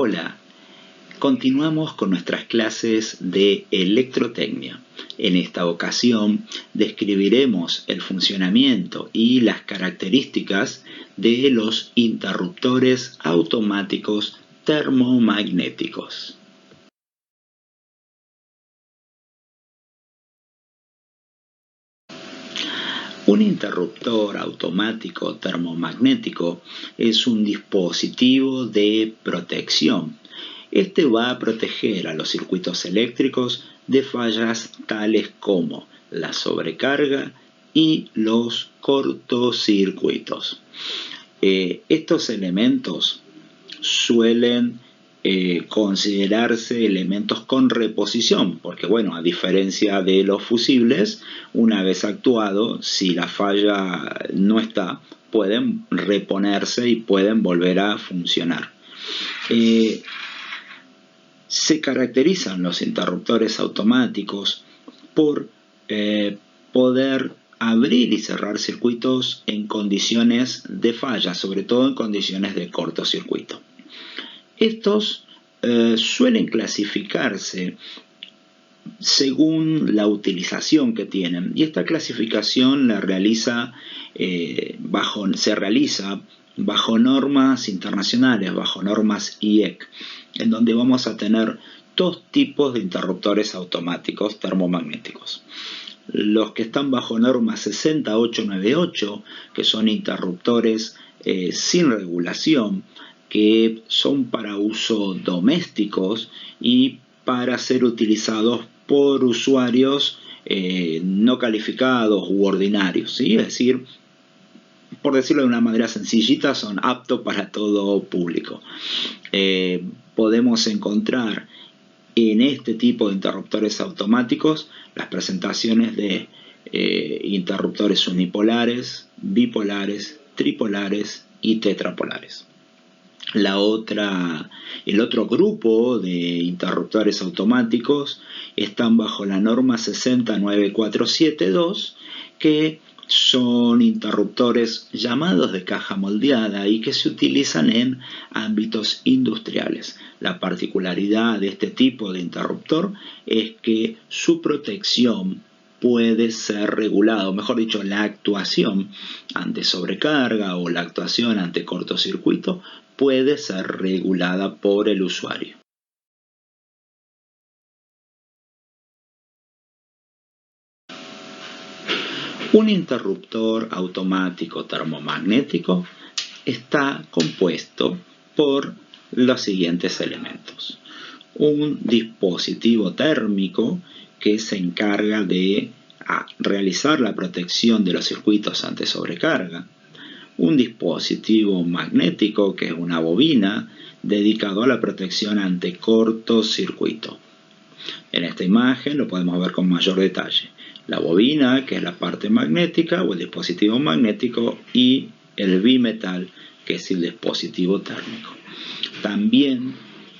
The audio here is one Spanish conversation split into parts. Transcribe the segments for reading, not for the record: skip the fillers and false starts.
Hola, continuamos con nuestras clases de electrotecnia. En esta ocasión describiremos el funcionamiento y las características de los interruptores automáticos termomagnéticos. Un interruptor automático termomagnético es un dispositivo de protección. Este va a proteger a los circuitos eléctricos de fallas tales como la sobrecarga y los cortocircuitos. Estos elementos suelen considerarse elementos con reposición, porque bueno, a diferencia de los fusibles, una vez actuado, si la falla no está, pueden reponerse y pueden volver a funcionar. Se caracterizan los interruptores automáticos por poder abrir y cerrar circuitos en condiciones de falla, sobre todo en condiciones de cortocircuito. Estos suelen clasificarse según la utilización que tienen, y esta clasificación se realiza bajo normas internacionales, bajo normas IEC, en donde vamos a tener dos tipos de interruptores automáticos termomagnéticos. Los que están bajo norma 60898, que son interruptores sin regulación, que son para uso domésticos y para ser utilizados por usuarios no calificados u ordinarios, ¿sí? Es decir, por decirlo de una manera sencillita, son aptos para todo público. Podemos encontrar en este tipo de interruptores automáticos las presentaciones de interruptores unipolares, bipolares, tripolares y tetrapolares. El otro grupo de interruptores automáticos están bajo la norma 69472, que son interruptores llamados de caja moldeada y que se utilizan en ámbitos industriales. La particularidad de este tipo de interruptor es que su protección puede ser regulada, o mejor dicho, la actuación ante sobrecarga o la actuación ante cortocircuito puede ser regulada por el usuario. Un interruptor automático termomagnético está compuesto por los siguientes elementos. Un dispositivo térmico que se encarga de realizar la protección de los circuitos ante sobrecarga. Un dispositivo magnético, que es una bobina, dedicado a la protección ante cortocircuito. En esta imagen lo podemos ver con mayor detalle. La bobina, que es la parte magnética o el dispositivo magnético, y el bimetal, que es el dispositivo térmico. También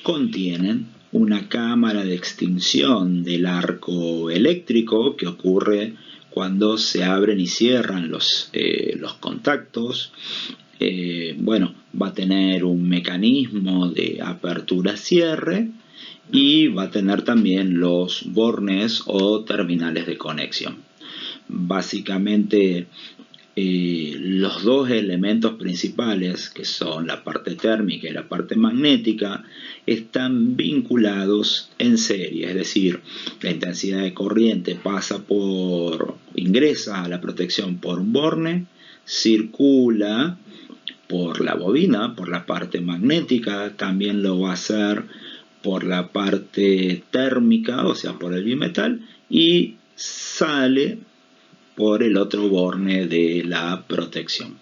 contienen una cámara de extinción del arco eléctrico que ocurre cuando se abren y cierran los contactos. Va a tener un mecanismo de apertura-cierre y va a tener también los bornes o terminales de conexión. Básicamente, los dos elementos principales, que son la parte térmica y la parte magnética, están vinculados en serie, es decir, la intensidad de corriente ingresa a la protección por un borne, circula por la bobina, por la parte magnética, también lo va a hacer por la parte térmica, o sea, por el bimetal, y sale por el otro borne de la protección.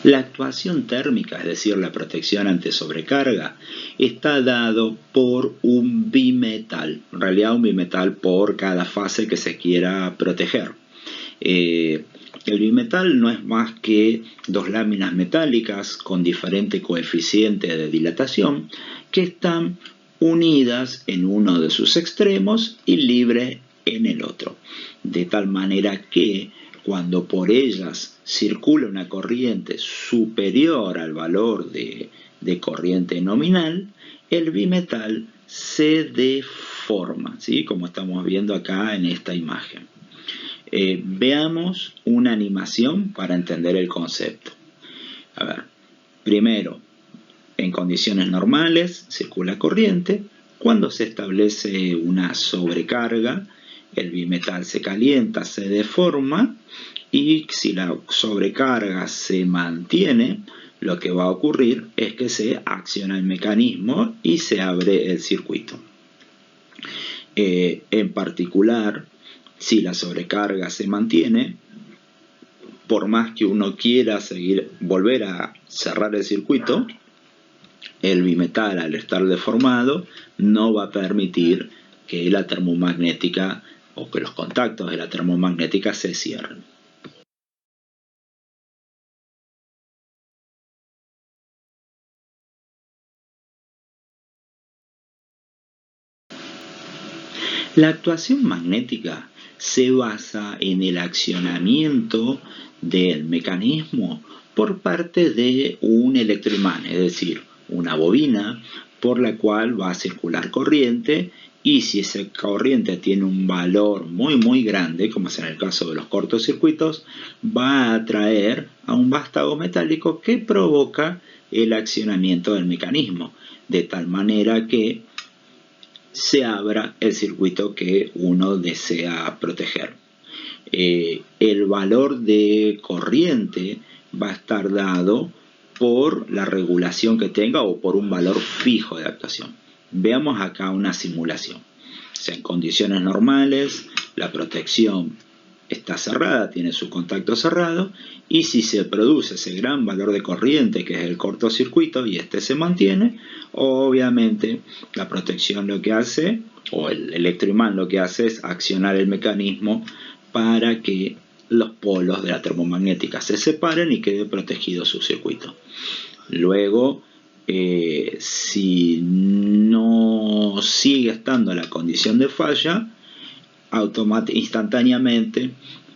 La actuación térmica, es decir, la protección ante sobrecarga, está dado por un bimetal, en realidad un bimetal por cada fase que se quiera proteger. El bimetal no es más que dos láminas metálicas con diferente coeficiente de dilatación que están unidas en uno de sus extremos y libres en el otro, de tal manera que cuando por ellas circula una corriente superior al valor de corriente nominal, el bimetal se deforma, ¿sí? Como estamos viendo acá en esta imagen. Veamos una animación para entender el concepto. A ver, primero, en condiciones normales circula corriente. Cuando se establece una sobrecarga, el bimetal se calienta, se deforma, y si la sobrecarga se mantiene, lo que va a ocurrir es que se acciona el mecanismo y se abre el circuito. En particular, si la sobrecarga se mantiene, por más que uno quiera volver a cerrar el circuito, el bimetal, al estar deformado, no va a permitir que la termomagnética o que los contactos de la termomagnética se cierren. La actuación magnética se basa en el accionamiento del mecanismo por parte de un electroimán, es decir, una bobina por la cual va a circular corriente, y si esa corriente tiene un valor muy grande, como es en el caso de los cortocircuitos, va a atraer a un vástago metálico que provoca el accionamiento del mecanismo, de tal manera que se abra el circuito que uno desea proteger. El valor de corriente va a estar dado por la regulación que tenga o por un valor fijo de actuación. Veamos acá una simulación. O sea, en condiciones normales, la protección está cerrada, tiene su contacto cerrado, y si se produce ese gran valor de corriente que es el cortocircuito y este se mantiene, obviamente la protección lo que hace, o el electroimán lo que hace, es accionar el mecanismo para que los polos de la termomagnética se separen y quede protegido su circuito. Luego, si no sigue estando la condición de falla, instantáneamente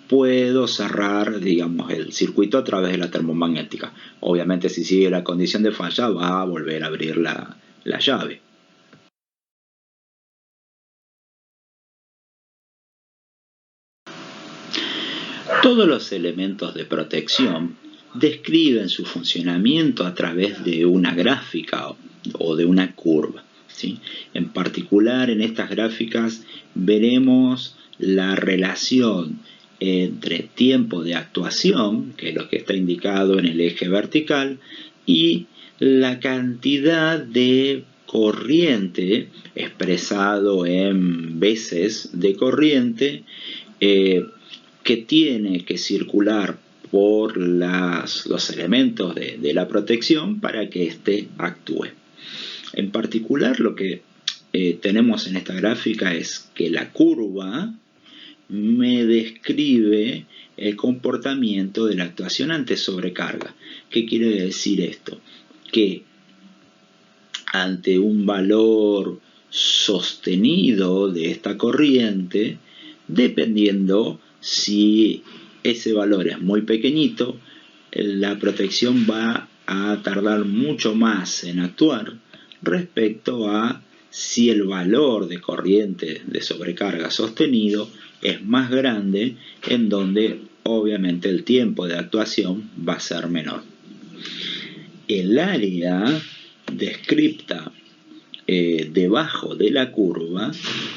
puedo cerrar, digamos, el circuito a través de la termomagnética. Obviamente, si sigue la condición de falla, va a volver a abrir la llave. Todos los elementos de protección describen su funcionamiento a través de una gráfica o de una curva, ¿sí? En particular, en estas gráficas veremos la relación entre tiempo de actuación, que es lo que está indicado en el eje vertical, y la cantidad de corriente expresado en veces de corriente que tiene que circular por los elementos de la protección para que éste actúe. En particular, lo que tenemos en esta gráfica es que la curva me describe el comportamiento de la actuación ante sobrecarga. ¿Qué quiere decir esto? Que ante un valor sostenido de esta corriente, dependiendo si ese valor es muy pequeñito, la protección va a tardar mucho más en actuar respecto a si el valor de corriente de sobrecarga sostenido es más grande, en donde obviamente el tiempo de actuación va a ser menor. El área descripta debajo de la curva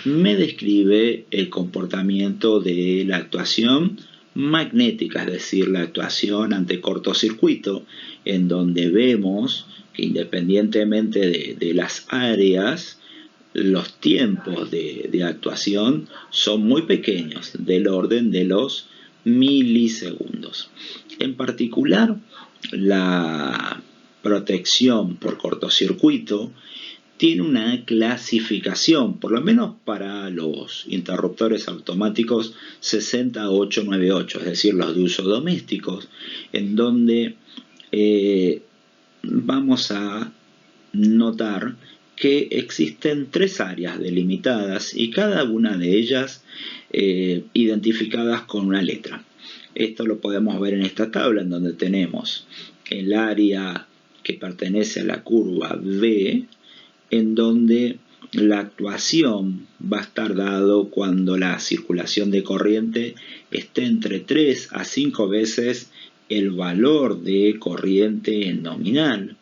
me describe el comportamiento de la actuación magnética, es decir, la actuación ante cortocircuito, en donde vemos que independientemente de las áreas, los tiempos de actuación son muy pequeños, del orden de los milisegundos. En particular, la protección por cortocircuito tiene una clasificación, por lo menos para los interruptores automáticos 60898, es decir, los de uso domésticos, en donde vamos a notar que existen 3 áreas delimitadas y cada una de ellas identificadas con una letra. Esto lo podemos ver en esta tabla, en donde tenemos el área que pertenece a la curva B, en donde la actuación va a estar dado cuando la circulación de corriente esté entre 3 a 5 veces el valor de corriente nominal.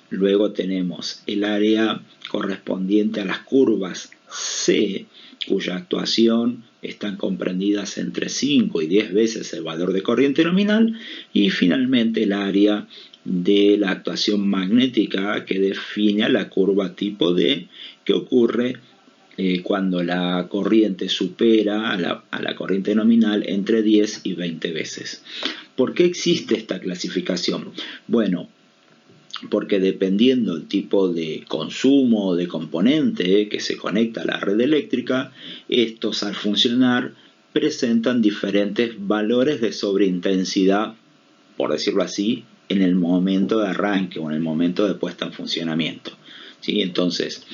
Luego tenemos el área correspondiente a las curvas C, cuya actuación están comprendidas entre 5 y 10 veces el valor de corriente nominal. Y finalmente el área de la actuación magnética, que define a la curva tipo D, que ocurre cuando la corriente supera a la corriente nominal entre 10 y 20 veces. ¿Por qué existe esta clasificación? Bueno, porque dependiendo del tipo de consumo o de componente que se conecta a la red eléctrica, estos al funcionar presentan diferentes valores de sobreintensidad, por decirlo así, en el momento de arranque o en el momento de puesta en funcionamiento. ¿Sí? Entonces,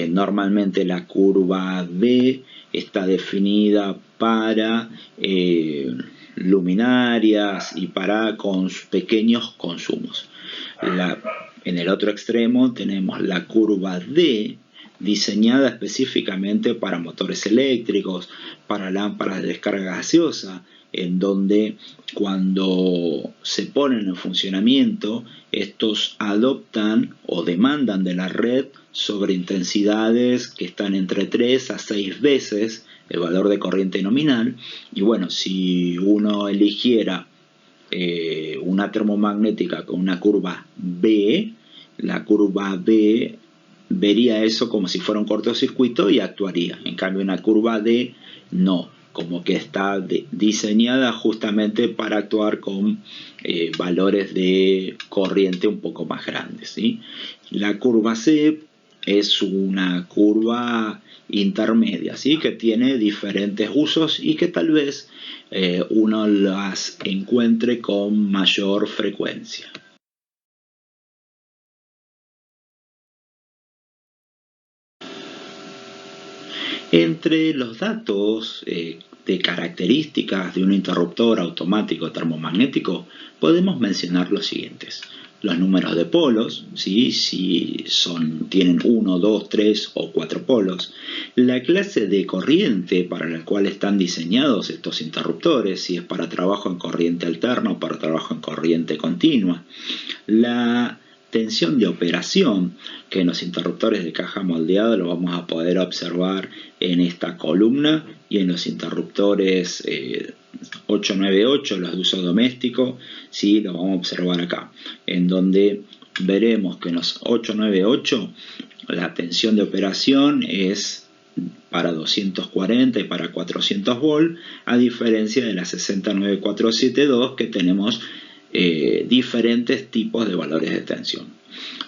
normalmente la curva B está definida para luminarias y para pequeños consumos. En el otro extremo tenemos la curva D, diseñada específicamente para motores eléctricos, para lámparas de descarga gaseosa, en donde cuando se ponen en funcionamiento, estos adoptan o demandan de la red sobreintensidades que están entre 3 a 6 veces el valor de corriente nominal. Y bueno, si uno eligiera una termomagnética con una curva B, la curva B vería eso como si fuera un cortocircuito y actuaría. En cambio, una curva D no, como que está diseñada justamente para actuar con valores de corriente un poco más grandes, ¿sí? La curva C es una curva intermedia, ¿sí? Que tiene diferentes usos y que tal vez uno las encuentre con mayor frecuencia. Entre los datos de características de un interruptor automático termomagnético podemos mencionar los siguientes: los números de polos, ¿sí? Si tienen 1, 2, 3 o 4 polos, la clase de corriente para la cual están diseñados estos interruptores, si es para trabajo en corriente alterna o para trabajo en corriente continua, la tensión de operación, que en los interruptores de caja moldeada lo vamos a poder observar en esta columna, y en los interruptores 898, los de uso doméstico, sí, lo vamos a observar acá, en donde veremos que en los 898 la tensión de operación es para 240 y para 400 volt, a diferencia de la 69472, que tenemos diferentes tipos de valores de tensión.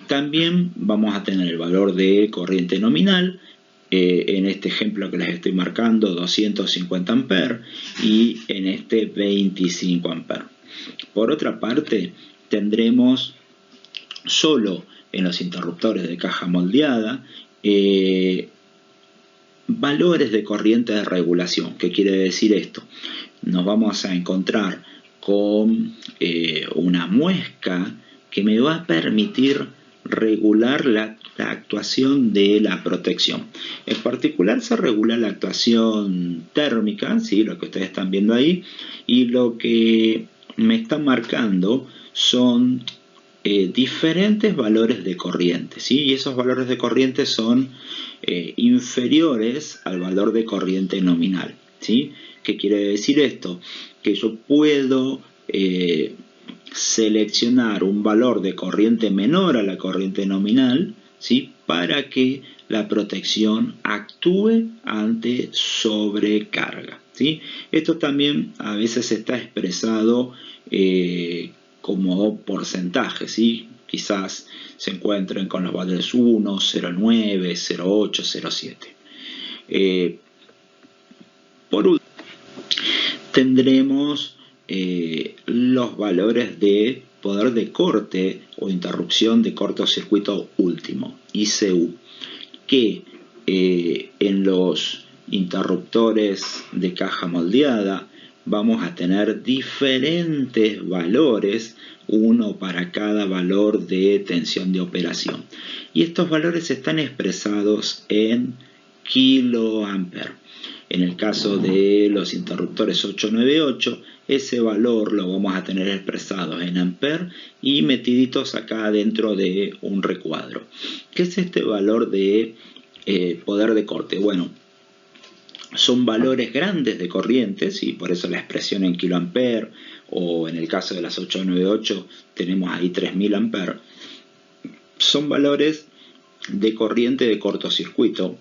También vamos a tener el valor de corriente nominal, en este ejemplo que les estoy marcando 250 amperes y en este 25 amperes. Por otra parte, tendremos solo en los interruptores de caja moldeada valores de corriente de regulación. ¿Qué quiere decir esto? Nos vamos a encontrar con una muesca que me va a permitir regular la actuación de la protección. En particular se regula la actuación térmica, ¿sí? Lo que ustedes están viendo ahí, y lo que me están marcando son diferentes valores de corriente, ¿sí? Y esos valores de corriente son inferiores al valor de corriente nominal, ¿sí? ¿Qué quiere decir esto? Que yo puedo seleccionar un valor de corriente menor a la corriente nominal, ¿sí? Para que la protección actúe ante sobrecarga, ¿sí? Esto también a veces está expresado como porcentaje, ¿sí? Quizás se encuentren con los valores 1, 0,9, 0,8, 0,7. Por último, tendremos los valores de poder de corte o interrupción de cortocircuito último, ICU, que en los interruptores de caja moldeada vamos a tener diferentes valores, uno para cada valor de tensión de operación. Y estos valores están expresados en kiloampere. En el caso de los interruptores 898, ese valor lo vamos a tener expresado en ampere y metiditos acá dentro de un recuadro. ¿Qué es este valor de poder de corte? Bueno, son valores grandes de corrientes y por eso la expresión en kiloampere, o en el caso de las 898 tenemos ahí 3000 amperes. Son valores de corriente de cortocircuito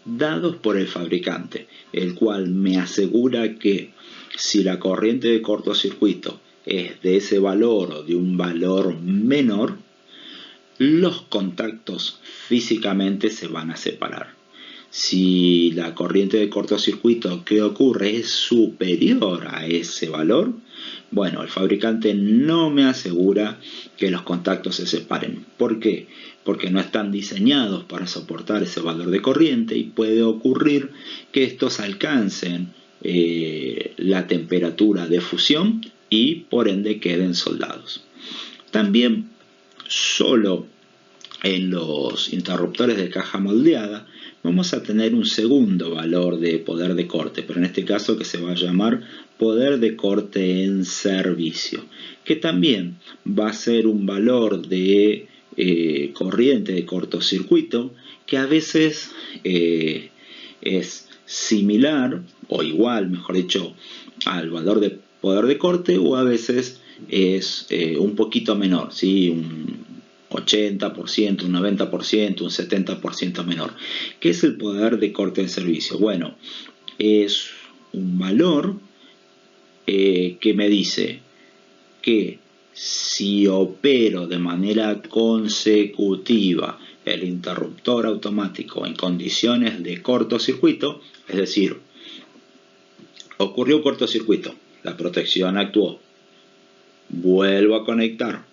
dados por el fabricante, el cual me asegura que si la corriente de cortocircuito es de ese valor o de un valor menor, los contactos físicamente se van a separar. Si la corriente de cortocircuito que ocurre es superior a ese valor, bueno, el fabricante no me asegura que los contactos se separen. ¿Por qué? Porque no están diseñados para soportar ese valor de corriente y puede ocurrir que estos alcancen la temperatura de fusión y por ende queden soldados. También solo en los interruptores de caja moldeada vamos a tener un segundo valor de poder de corte, pero en este caso que se va a llamar poder de corte en servicio, que también va a ser un valor de corriente de cortocircuito que a veces es similar o igual, mejor dicho, al valor de poder de corte, o a veces es un poquito menor, ¿sí? Un 80%, un 90%, un 70% menor. ¿Qué es el poder de corte en servicio? Bueno, es un valor que me dice que si opero de manera consecutiva el interruptor automático en condiciones de cortocircuito, es decir, ocurrió un cortocircuito, la protección actuó, vuelvo a conectar,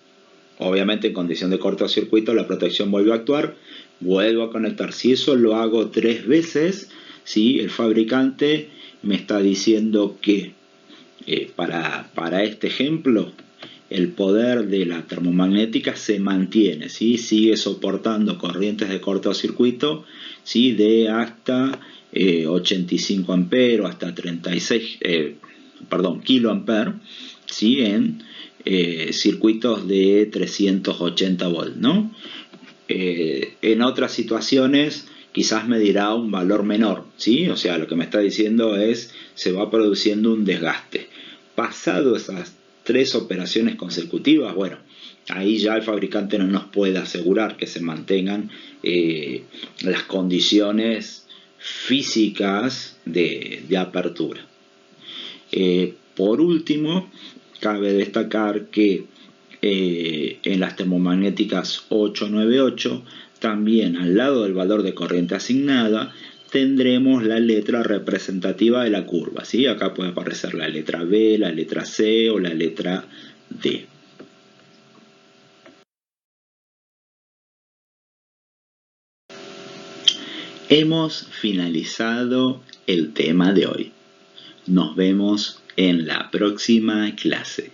obviamente en condición de cortocircuito la protección vuelve a actuar, vuelvo a conectar. Si eso lo hago 3 veces, ¿sí? El fabricante me está diciendo que para este ejemplo el poder de la termomagnética se mantiene, ¿sí? Sigue soportando corrientes de cortocircuito, ¿sí? De hasta 85 amperes hasta 36 kiloamperes, ¿sí? En circuitos de 380 volts, ¿no? En otras situaciones quizás me dirá un valor menor, ¿sí? O sea, lo que me está diciendo es se va produciendo un desgaste. Pasado esas 3 operaciones consecutivas, bueno, ahí ya el fabricante no nos puede asegurar que se mantengan las condiciones físicas de apertura. Por último, cabe destacar que en las termomagnéticas 898 también al lado del valor de corriente asignada tendremos la letra representativa de la curva, ¿sí? Acá puede aparecer la letra B, la letra C o la letra D. Hemos finalizado el tema de hoy. Nos vemos en la próxima clase.